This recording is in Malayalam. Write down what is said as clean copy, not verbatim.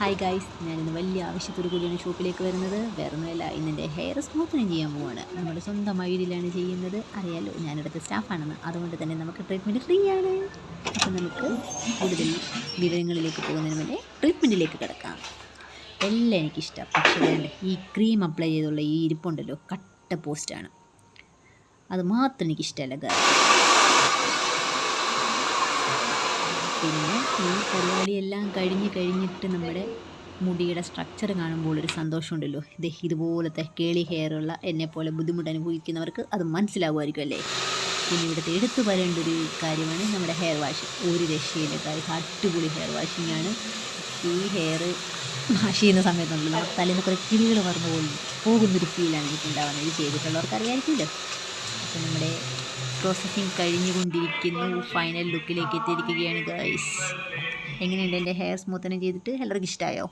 ഹായ് ഗൈസ്, ഞാനിന്ന് വലിയ ആവശ്യത്തോടു കൂടിയാണ് ഷോപ്പിലേക്ക് വരുന്നത്. വേറൊന്നുമല്ല, ഇന്നെൻ്റെ ഹെയർ സ്മൂത്തനിങ് ചെയ്യാൻ പോവാണ്. നമ്മുടെ സ്വന്തം വീട്ടിലാണ് ചെയ്യുന്നത്. അറിയാലോ, ഞാനിവിടുത്തെ സ്റ്റാഫാണെന്ന്. അതുകൊണ്ട് തന്നെ നമുക്ക് ട്രീറ്റ്മെൻറ്റ് ഫ്രീ ആണ്. അപ്പം നമുക്ക് കൂടുതൽ വിവരങ്ങളിലേക്ക് പോകുന്നതിന് മുന്നേ ട്രീറ്റ്മെൻറ്റിലേക്ക് കിടക്കാം. എല്ലാം എനിക്കിഷ്ടം. പക്ഷേ വേണ്ട, ഈ ക്രീം അപ്ലൈ ചെയ്തുള്ള ഈ ഇരിപ്പുണ്ടല്ലോ, കട്ട പോസ്റ്റാണ്. അത് മാത്രം എനിക്കിഷ്ടമല്ല ഗൈസ്. പിന്നെ ഈ പരിപാടിയെല്ലാം കഴിഞ്ഞിട്ട് നമ്മുടെ മുടിയുടെ സ്ട്രക്ചർ കാണുമ്പോൾ ഒരു സന്തോഷമുണ്ടല്ലോ. ഇതുപോലത്തെ കേളി ഹെയറുള്ള എന്നെപ്പോലെ ബുദ്ധിമുട്ട് അനുഭവിക്കുന്നവർക്ക് അത് മനസ്സിലാകുമായിരിക്കും അല്ലേ. പിന്നെ ഇവിടുത്തെ എടുത്തു പറയേണ്ട ഒരു കാര്യമാണ് നമ്മുടെ ഹെയർ വാഷ്. ഒരു രക്ഷയില്ല കാര്യം, അടിപൊളി ഹെയർ വാഷിംഗ് ആണ്. ഈ ഹെയർ വാഷ് ചെയ്യുന്ന സമയത്തുണ്ടല്ലോ, നമ്മുടെ തലേന്ന് കുറേ കിളികൾ പറഞ്ഞു പോകുന്നൊരു ഫീലാണ് എനിക്കുണ്ടാകുന്നത്. ഇത് ചെയ്തിട്ടുള്ളവർക്ക് അറിയാമായിരിക്കുമല്ലോ. അപ്പോൾ നമ്മുടെ പ്രോസസ്സിങ് കഴിഞ്ഞുകൊണ്ടിരിക്കുന്നു. ഫൈനൽ ലുക്കിലേക്ക് എത്തിയിരിക്കുകയാണ് ഗൈസ്. എങ്ങനെയുണ്ട് എൻ്റെ ഹെയർ സ്മൂത്തനിങ് ചെയ്തിട്ട്? എല്ലാവർക്കും ഇഷ്ടമായോ?